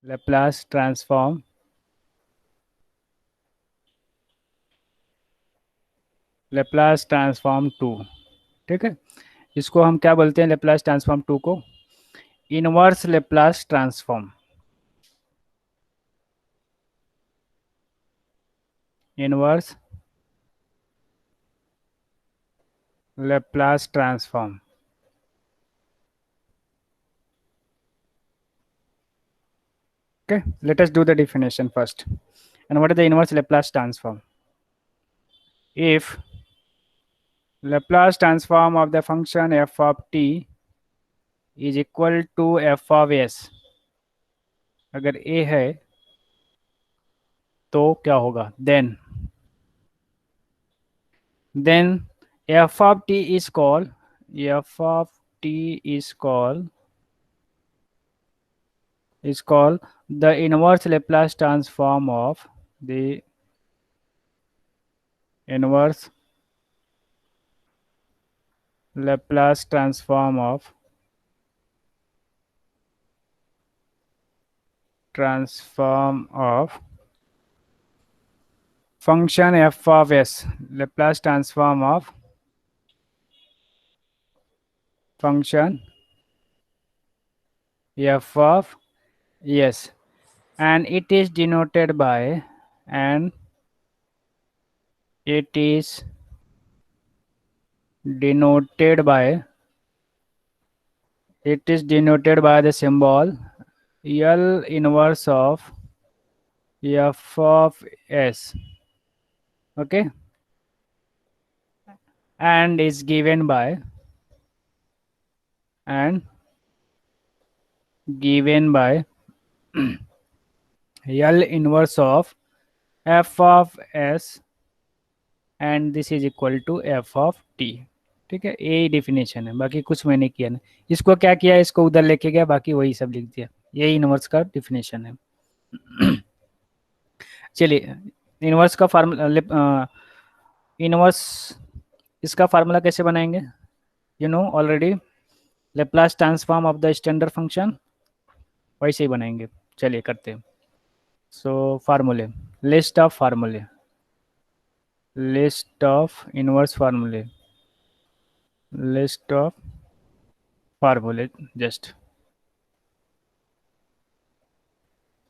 Laplace transform Laplace transform two. ठीक है, इसको हम क्या बोलते हैं लेप्लास ट्रांसफॉर्म टू को? Inverse Laplace transform. Inverse Laplace transform. Okay, let us do the definition first. And what is the inverse Laplace transform? If Laplace transform of the function f of t is equal to f of s, अगर a है तो क्या होगा? then f of t is called f of t is called the inverse Laplace transform of the inverse Laplace transform of function f of s, Laplace transform of function f of s, and it is denoted by and it is denoted by the symbol L inverse of f of s. Okay, and is given by and given by L inverse of f of s, and this is equal to f of t. ठीक है, यही definition है, बाकी कुछ मैंने किया नहीं। इसको क्या किया, इसको उधर लेके गया, बाकी वही सब लिख दिया। यही इनवर्स का डिफिनेशन है। चलिए, इनवर्स का फार्मूला, इनवर्स इसका फार्मूला कैसे बनाएंगे? You know already, Laplace transform of the standard function, वैसे ही बनाएंगे। चलिए करते हैं। सो फार्मूले, लिस्ट ऑफ फार्मूले, लिस्ट ऑफ इनवर्स फार्मूले, लिस्ट ऑफ फार्मूले जस्ट।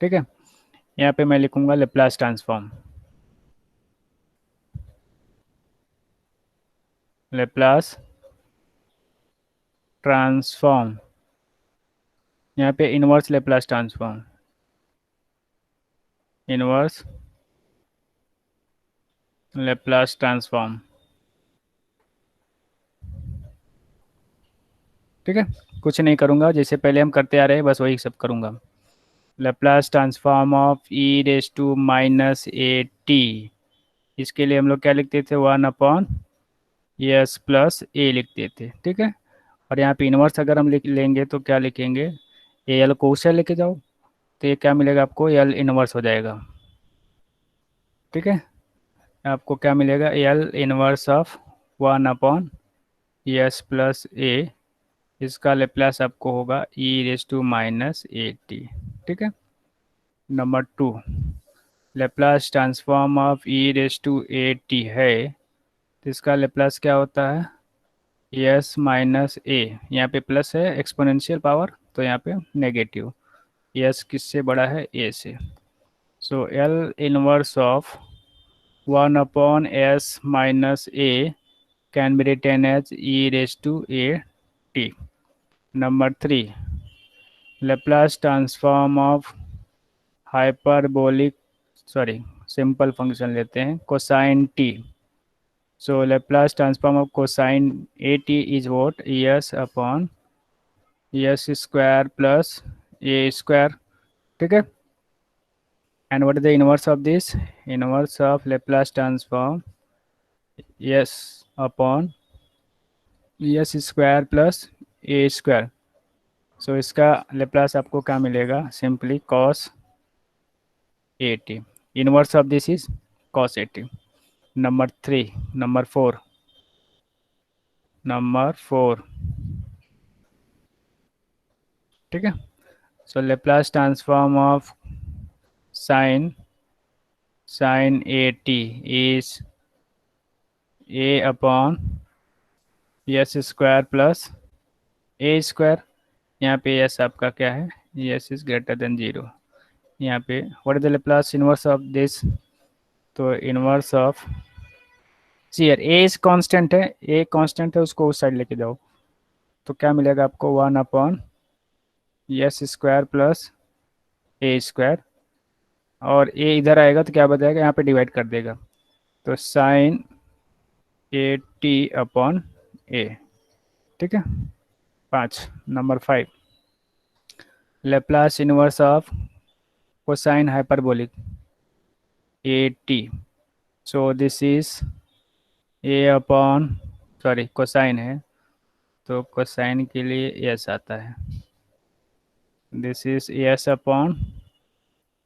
ठीक है, यहाँ पे मैं लिखूंगा लेप्लास ट्रांसफॉर्म, लेप्लास ट्रांसफॉर्म, यहाँ पे inverse Laplace transform, inverse Laplace transform. ठीक है, कुछ नहीं करूँगा, जैसे पहले हम करते आ रहे हैं बस वही सब करूँगा। Laplace transform of e raise to minus a t, इसके लिए हम लोग क्या लिखते थे? 1 अपॉन एस प्लस ए लिखते थे। ठीक है, और यहाँ पे इनवर्स अगर हम लिख लेंगे तो क्या लिखेंगे? ए एल को उसे लेके जाओ, तो ये क्या मिलेगा आपको? एल इनवर्स हो जाएगा। ठीक है, आपको क्या मिलेगा? L inverse of 1 upon s plus a, इसका लेप्लास आपको होगा e raise to minus a t. ठीक है, number 2, Laplace transform of e raise to a t है, तो इसका लेप्लास क्या होता है? एस माइनस ए, यहाँ पे प्लस है एक्सपोनेंशियल पावर, तो यहाँ पे नेगेटिव। एस किससे बड़ा है? ए से। So L inverse of 1 upon s minus a can be written as e raised to a t. Number 3, Laplace transform of hyperbolic, sorry, simple function लेते हैं, cosine t. So Laplace transform of cosine at is what? Es upon es square plus a square. ठीक है, and what is the inverse of this? Inverse of Laplace transform s upon es square plus a square. सो इसका Laplace आपको क्या मिलेगा? Simply cos a T. Inverse of this is cos a T. Number four. ठीक है, So Laplace transform of sine at is a upon s square plus a square. यहाँ पे s आपका क्या है, s is greater than zero. यहाँ पे what is the Laplace inverse of this, तो इनवर्स ऑफ चीयर ए इज कांस्टेंट है, ए कांस्टेंट है, उसको उस साइड लेके जाओ तो क्या मिलेगा आपको, one upon s square plus a square, और ए इधर आएगा तो क्या बताएगा, यहाँ पे डिवाइड कर देगा, तो साइन ए टी अपॉन ए। ठीक है। 5 number 5, Laplace inverse of cosine hyperbolic A T. So this is a upon, sorry cosine है तो कोसाइन के लिए एस आता है, this is S upon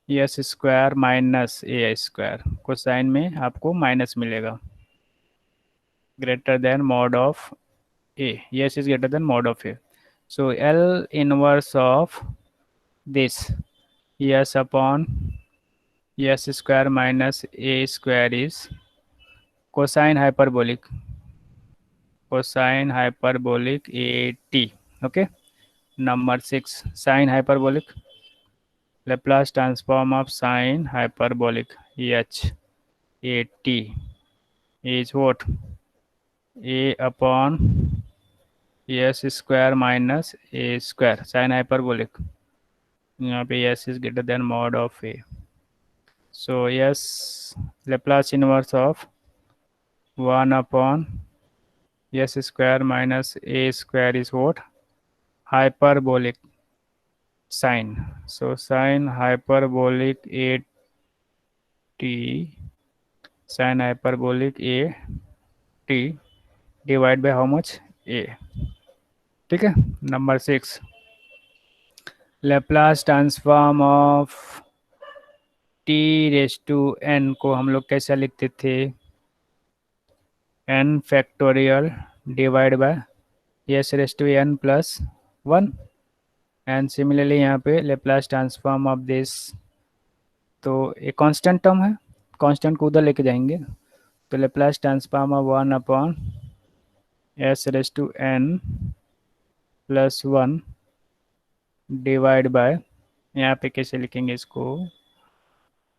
s square minus A square, cosine में आपको माइनस मिलेगा, greater than mod of A, S is greater then mod of A. So L inverse of this S upon s square minus A square is cosine hyperbolic, cosine hyperbolic A T. Okay. Number 6, sine hyperbolic, Laplace transform of sine hyperbolic H A T is what, A upon s square minus A square, sine hyperbolic, यहाँ पे S is greater then mod of A. So S Laplace inverse of one upon s square minus A square is what, hyperbolic sine. So sine hyperbolic a t, sine hyperbolic a t divide by how much, a। ठीक है। Number 6, Laplace transform of t raise to n को हम लोग कैसे लिखते थे, n factorial divide by s raise to n plus 1। And similarly यहाँ पे लेप्लास ट्रांसफॉर्म ऑफ दिस, तो एक कांस्टेंट टर्म है, कांस्टेंट को उधर लेके जाएंगे, तो Laplace transform of one upon s raise to n plus 1 divide by, यहाँ पे कैसे लिखेंगे इसको,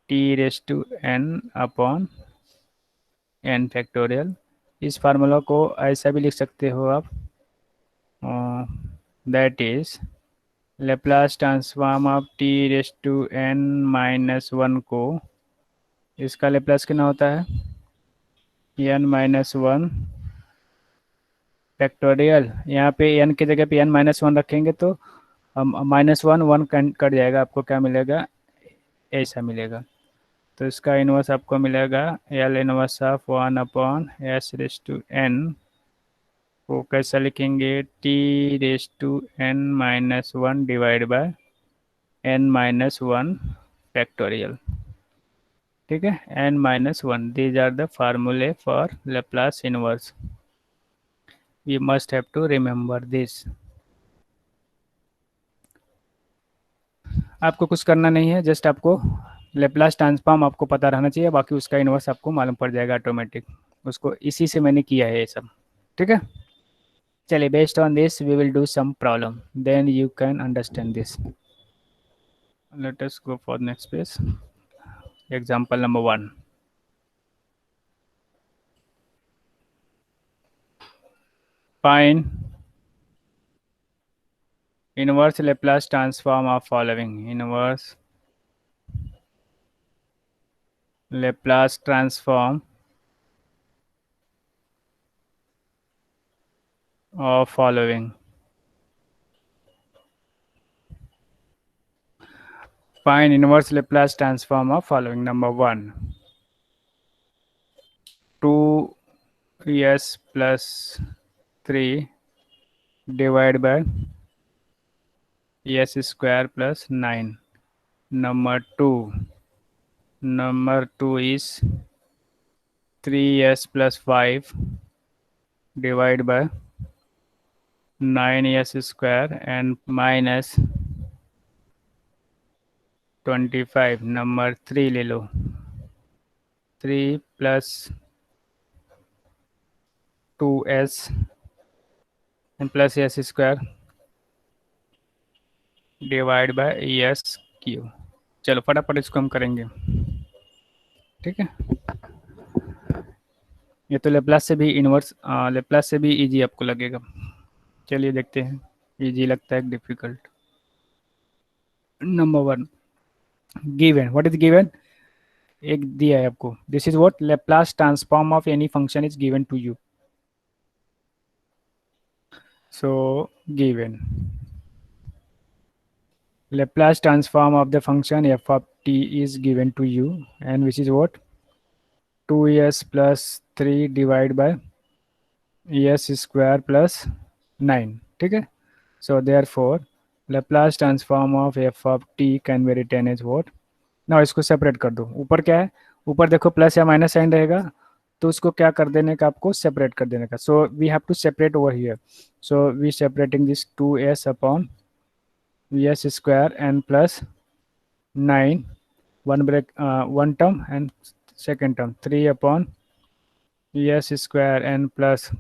t raise to n upon n factorial. इस फार्मूला को ऐसा भी लिख सकते हो आप, that is Laplace transform of t raise to n minus 1 को, इसका लेप्लास कितना होता है, एन माइनस 1 फैक्टोरियल, यहाँ पे एन की जगह पे एन माइनस 1 रखेंगे तो माइनस 1 1 कट जाएगा, आपको क्या मिलेगा, ऐसा मिलेगा। तो इसका इनवर्स आपको मिलेगा L inverse of 1 upon s raise to n को कैसा लिखेंगे, t raise to n minus 1 divide by n minus 1 factorial. ठीक है, n minus 1, these are the formulae for Laplace inverse, we must have to remember this। आपको कुछ करना नहीं है, जस्ट आपको लेप्लास ट्रांसफॉर्म आपको पता रहना चाहिए, बाकी उसका इनवर्स आपको मालूम पड़ जाएगा ऑटोमेटिक, उसको इसी से मैंने किया है ये सब। ठीक है, चलिए based on this we will do some problem, then you can understand this. Let us go for next page, example number 1। Find inverse Laplace transform of following, inverse Laplace transform of following. Find inverse Laplace transform of following. Number 1, 2s plus 3 divided by s square plus 9. Number 2 is 3s plus 5 divided by 9s square and minus 25 number 3 ले लो, 3 plus 2s and plus s square divide by S Q. चलो फटाफट इसको हम करेंगे, ठीक है। ये तो लेप्लास से भी इनवर्स, लेप्लास से भी इजी आपको लगेगा। चलिए देखते हैं, इजी लगता है difficult. Number 1, given, what is given? एक दिया है आपको, this is what Laplace transform of any function is given to you. So given Laplace transform of the function f of t is given to you, and which is what? 2s plus 3 divided by s square plus 9, ठीक है। So therefore Laplace transform of f of t can be written as what? ना इसको सेपरेट कर दो, ऊपर क्या है, ऊपर देखो प्लस या माइनस साइन रहेगा, तो उसको क्या कर देने का, आपको सेपरेट कर देने का। So we have to separate over here, so we separating this 2s अपॉन s square and plus 9, one break, one term and second term 3 upon s square n plus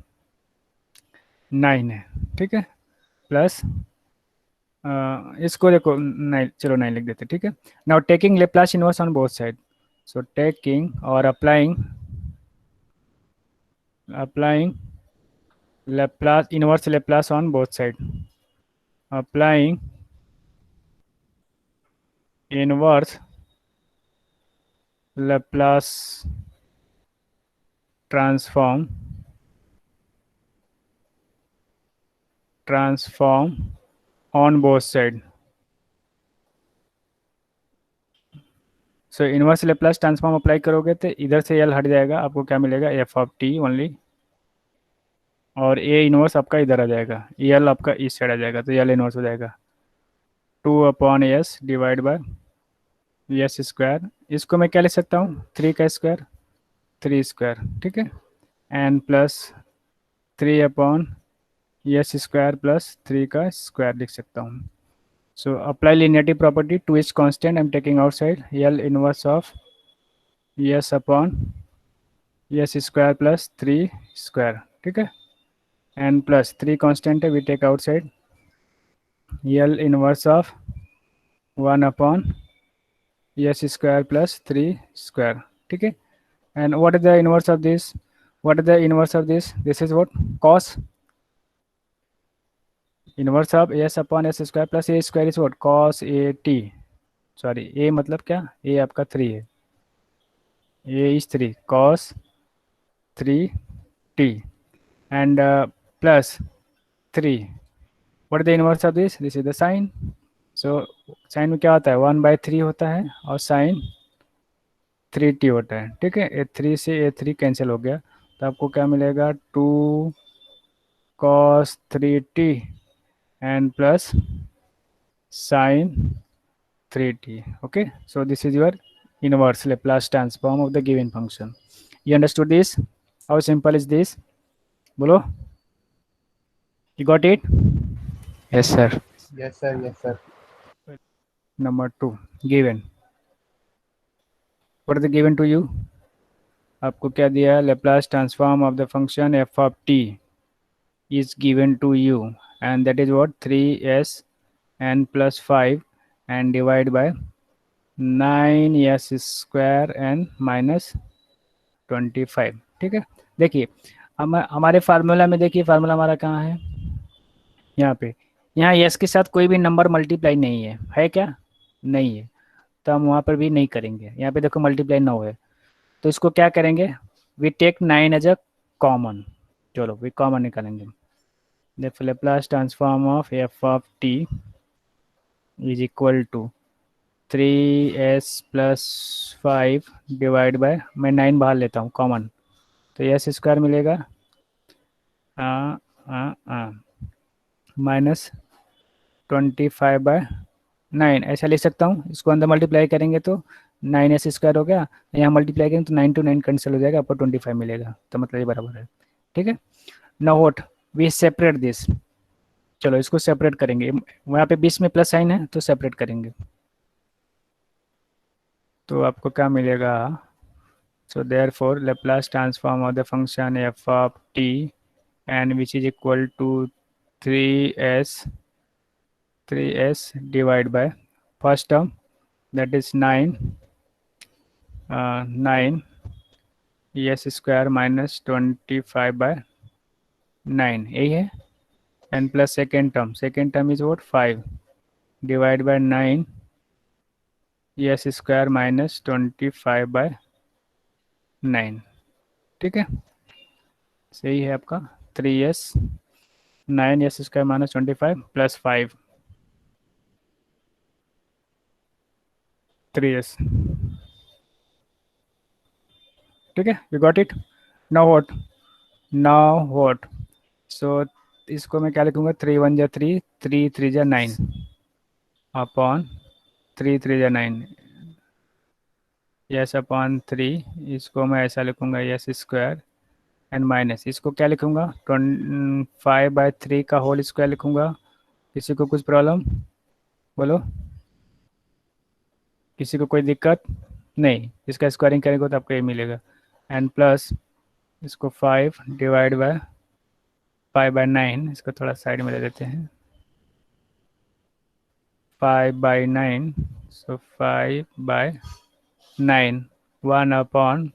9 है, ठीक है। प्लस इसको देखो 9, चलो 9 लिख देते, ठीक है। Now taking Laplace inverse on both side, so taking और applying Laplace inverse Laplace on both side, applying inverse Laplace transform on both side। So inverse Laplace transform apply करोगे तो इधर से एल हट जाएगा, आपको क्या मिलेगा, एफ ऑफ टी ओनली, और ए इनवर्स आपका इधर आ जाएगा, एल आपका इस साइड आ जाएगा, तो एल इनवर्स हो जाएगा 2 upon S divide by S square. इसको मैं क्या लिख सकता हूँ, 3 का स्क्वायर, 3 स्क्वायर, ठीक है, and plus 3 upon s square plus 3 का स्क्वायर लिख सकता हूँ। So apply linearity property, 2 is constant, I am taking outside, L inverse of s upon s square plus 3 square, ठीक है, एंड प्लस 3 कांस्टेंट है, we take outside, L inverse of 1 upon s square plus 3 square, ठीक है। And what is the inverse of this, what is the inverse of this is what, cos, inverse of s upon s square plus a square is what, cos a t, sorry a मतलब क्या, a आपका 3 है, a is 3 cos 3 t, and plus 3, what is the inverse of this is the sine. So sine में क्या होता है, 1/3 होता है, और साइन 3t होता है, ठीक है। A3 से A3 कैंसिल हो गया, तो आपको क्या मिलेगा, 2 cos 3t and plus sin 3t, okay। So this is your inverse Laplace transform of the given function। You understood this? How simple is this? बोलो, you got it? Yes, sir. Yes, sir. Yes, sir. Number 2, given, what is the given to you? आपको क्या दिया है, Laplace transform of the function f of t is given to you, and that is what, 3s n plus 5 and divide by 9s square n minus 25, ठीक है। देखिए हमारे formula में, देखिए फार्मूला हमारा कहाँ है, यहाँ पे, यहाँ यस के साथ कोई भी नंबर मल्टीप्लाई नहीं है क्या, नहीं है, तो हम वहाँ पर भी नहीं करेंगे। यहाँ पे देखो मल्टीप्लाई 9 है, तो इसको क्या करेंगे, we take 9 as a common, चलो वी कॉमन निकालेंगे। The Laplace transform of f of t is equal to 3s plus 5 divide by, मैं 9 बाहर लेता हूँ कॉमन, तो एस स्क्वायर मिलेगा माइनस 25/9, ऐसा लिख सकता हूँ। इसको अंदर मल्टीप्लाई करेंगे तो 9s स्क्वायर हो गया, यहाँ मल्टीप्लाई करेंगे तो 9 to 9 कैंसिल हो जाएगा, आपको 25 मिलेगा, तो मतलब ये बराबर है, ठीक है। Now what, we separate this, चलो इसको सेपरेट करेंगे, वहाँ पे 20 में प्लस साइन है तो सेपरेट करेंगे। तो आपको क्या मिलेगा? So therefore Laplace transform of the function f of t and which is equal to 3s 3s divided by first term, that is 9 9 s square minus 25 by 9, यही है, and plus second term is what, 5 divided by 9 s square minus 25 by 9, ठीक है, सही है आपका। 3s 9 s square minus 25 plus 5 3s, ठीक है, you got it. Now what so इसको मैं क्या लिखूंगा? 3 1 जा 3, 3 3 जा 9 अपॉन 3 3 जा 9, यस अपॉन 3, इसको मैं ऐसा लिखूंगा यस स्क्वायर एंड माइनस, इसको क्या लिखूंगा? 5/3 का होल स्क्वायर लिखूंगा। किसी को कुछ प्रॉब्लम? बोलो, किसी को कोई दिक्कत? नहीं, इसका स्क्वायरिंग करेंगे तो आपको ये मिलेगा। एंड प्लस इसको 5/9, इसको थोड़ा साइड में ले देते हैं, 5/9, सो 5/9 1 अपॉन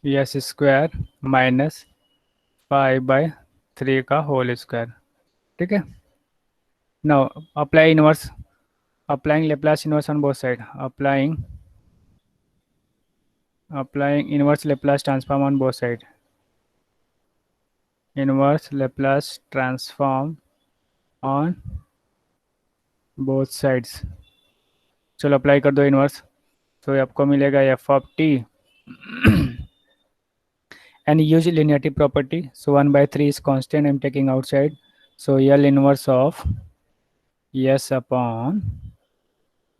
यस स्क्वायर माइनस 5/3 का होल स्क्वायर, ठीक है। Now apply inverse, applying Laplace inverse on both side, applying inverse Laplace transform on both side, inverse Laplace transform on both sides। चलो अप्लाई कर दो इनवर्स, तो आपको मिलेगा f of t and use linearity property, so 1/3 is constant, I'm taking outside, so L inverse of s upon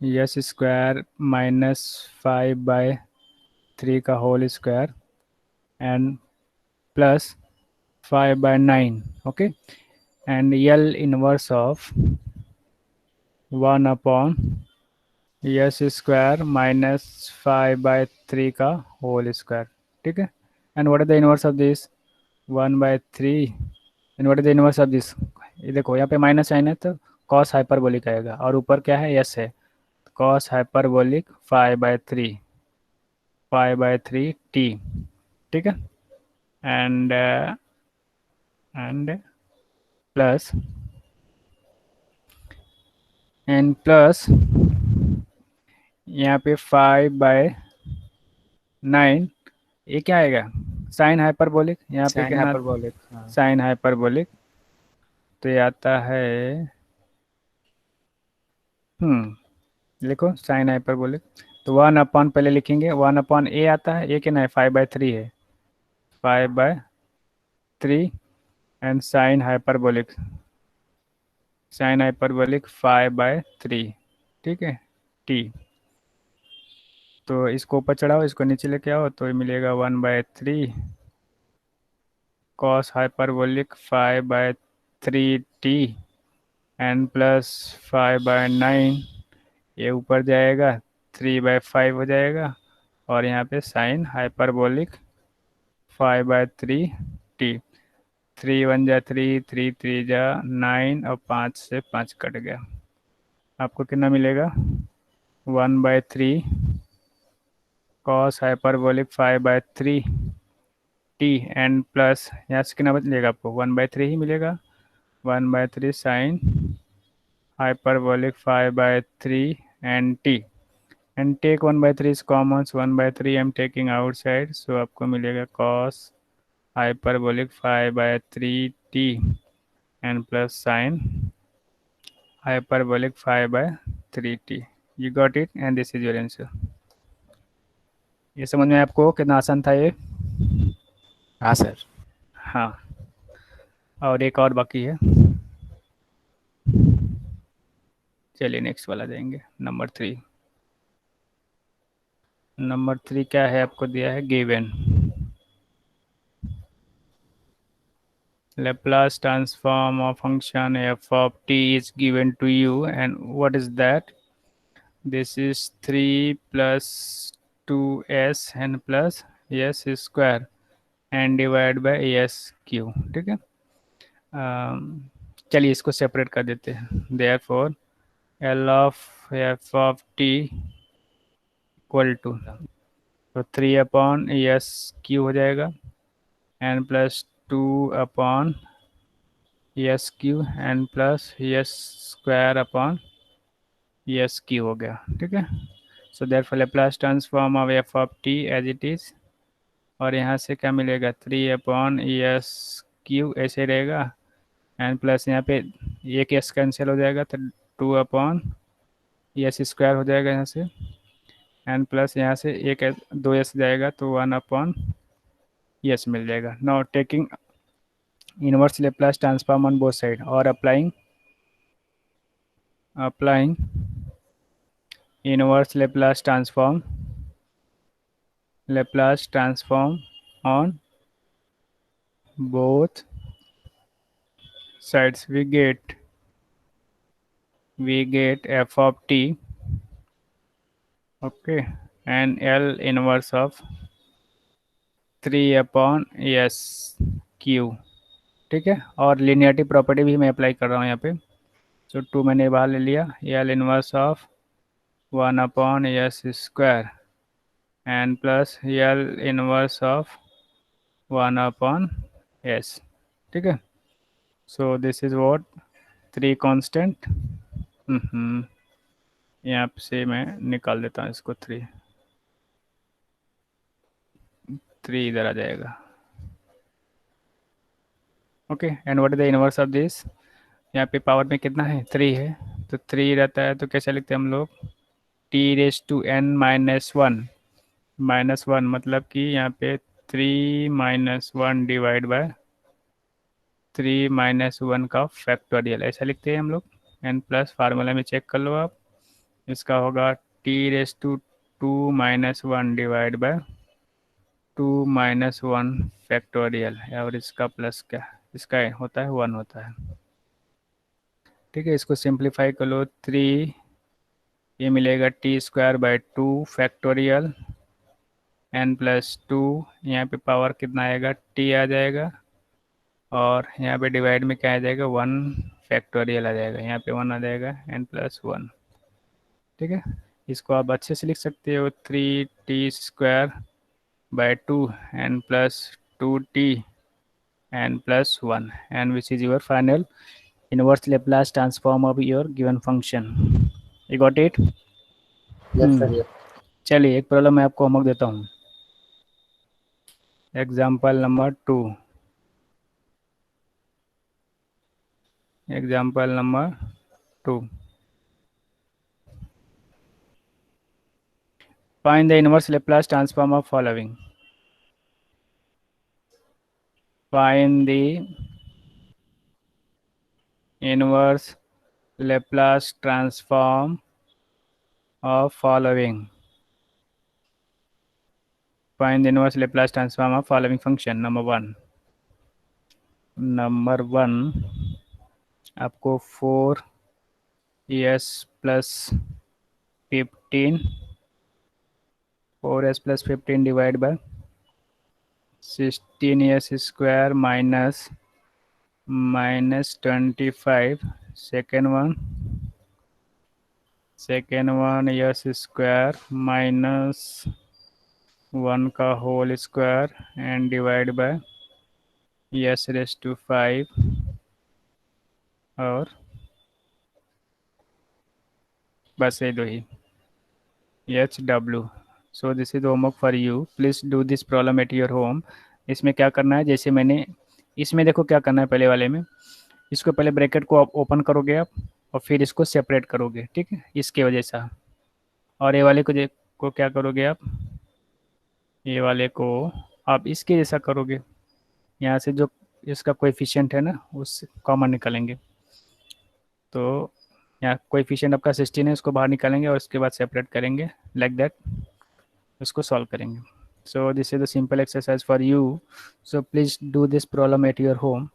s square minus 5/3 का whole square and plus 5/9, okay, and L inverse of 1 upon s square minus 5/3 का whole square, ठीक है। And what is the inverse of this? 1/3, and what is the inverse of this? ये देखो यहाँ पे minus sign है तो cos hyperbolic आएगा, और ऊपर क्या है? यस है, कॉस हाइपरबोलिक 5/3 टी, ठीक है। एंड प्लस यहाँ पे 5/9, ये क्या आएगा? साइन हाइपरबोलिक, यहाँ पे साइन कितना? हाइपरबोलिक, हाँ। साइन हाइपरबोलिक, तो ये आता है, लिखो साइन हाइपरबोलिक, तो 1 अपॉन पहले लिखेंगे, 1 अपॉन ए आता है, ए कितना है? 5/3 है, 5/3 एंड साइन हाइपरबोलिक 5/3, ठीक है, टी। तो इसको ऊपर चढ़ाओ, इसको नीचे लेके आओ, तो ये मिलेगा 1/3 cos hyperbolic 5/3 t n plus 5/9, ये ऊपर जाएगा, 3/5 हो जाएगा, और यहाँ पे साइन हाइपरबोलिक 5/3 टी। 3 1 जा 3, 3 3 जा 9, और 5 से 5 कट गया, आपको कितना मिलेगा? 1/3 cos hyperbolic 5/3 T and plus, यहाँ से कितना बचेगा आपको? 1/3 ही मिलेगा, 1/3 sign hyperbolic 5/3 and t, and take 1/3 is common, so 1/3 I'm taking outside, so आपको मिलेगा cos hyperbolic 5/3 t and plus sin hyperbolic 5/3 t। You got it, and this is your answer। ये समझ में आपको कितना आसान था ये? हाँ सर। हाँ, और एक और बाकी है, चलिए नेक्स्ट वाला जाएंगे, नंबर 3। नंबर 3 क्या है? आपको दिया है given Laplace transform of function f of t is given to you, and what is that? This is 3 + 2s n plus s square n divide by s cube. ठीक है। चलिए इसको सेपरेट कर देते हैं। Therefore L of f of t equal to, तो 3/s cube हो जाएगा, n+2/s cube n plus s square upon s cube हो गया। ठीक है। So therefore Laplace transform of f of t as it is, और यहाँ से क्या मिलेगा, 3/s क्यू ऐसे रहेगा, एन प्लस यहाँ पे एक एस कैंसिल हो जाएगा तो 2/s स्क्वायर हो जाएगा यहाँ से, एन प्लस यहाँ से एक 2s जाएगा तो 1/s मिल जाएगा। Now taking inverse Laplace transform on both side और applying inverse Laplace transform on both sides, we get f of t, okay, and L inverse of 3/s Q. ठीक है। और लीनियरिटी प्रॉपर्टी भी मैं अप्लाई कर रहा हूँ यहाँ पे। तो 2 मैंने बाहर ले लिया, L inverse of 1/s square and plus L inverse of 1/s। ठीक है। सो दिस इज व्हाट 3 कांस्टेंट। यहाँ से मैं निकाल देता हूँ इसको, 3 इधर आ जाएगा। Okay, and what is the inverse of this, यहाँ पे पावर में कितना है, 3 है, तो 3 रहता है तो कैसे लिखते हैं हम लोग, t⁻n−1 मतलब कि यहाँ पे 3 - 1 डिवाइड बाय 3 - 1 का फैक्टोरियल, ऐसा लिखते हैं हम लोग। एन प्लस फार्मूला में चेक कर लो आप, इसका होगा t⁻2 - 1 डिवाइड बाय 2 - 1 फैक्टोरियल, और इसका प्लस क्या, इसका होता है 1 होता है। ठीक है। इसको सिंप्लीफाई कर लो, 3 ये मिलेगा t² / 2 फैक्टोरियल n+2, यहाँ पे पावर कितना आएगा, t आ जाएगा, और यहाँ पे डिवाइड में क्या आ जाएगा, 1 फैक्टोरियल आ जाएगा, यहाँ पे 1 आ जाएगा, n+1। ठीक है। इसको आप अच्छे से लिख सकते हो, 3t² / 2 n+2t n+1, and which is your final inverse Laplace transform of your given function. You got it? Yes sir yes. चलिए एक प्रॉब्लम मैं आपको होमवर्क देता हूँ। Example number 2, example number 2, find the inverse Laplace transform of following. Find the inverse Laplace transform of following. Find the inverse Laplace transform of following function. Number 1, आपको 4s + 15 divide by 16s² -25, second one s² -1 का whole square and divide by s⁵, और बस ये दो ही, HW। So this is homework for you, please do this problem at your home. इसमें क्या करना है, जैसे मैंने इसमें देखो क्या करना है, पहले वाले में इसको पहले ब्रैकेट को आप ओपन करोगे आप, और फिर इसको सेपरेट करोगे। ठीक है, इसके वजह से। और ये वाले को क्या करोगे आप, ये वाले को आप इसके जैसा करोगे, यहाँ से जो इसका कोएफिशिएंट है ना उस कॉमन निकालेंगे, तो यहाँ कोएफिशिएंट आपका 16 है, उसको बाहर निकालेंगे और उसके बाद सेपरेट करेंगे, लाइक दैट उसको सॉल्व करेंगे। सो this is the simple exercise for you, so please do this problem at your home.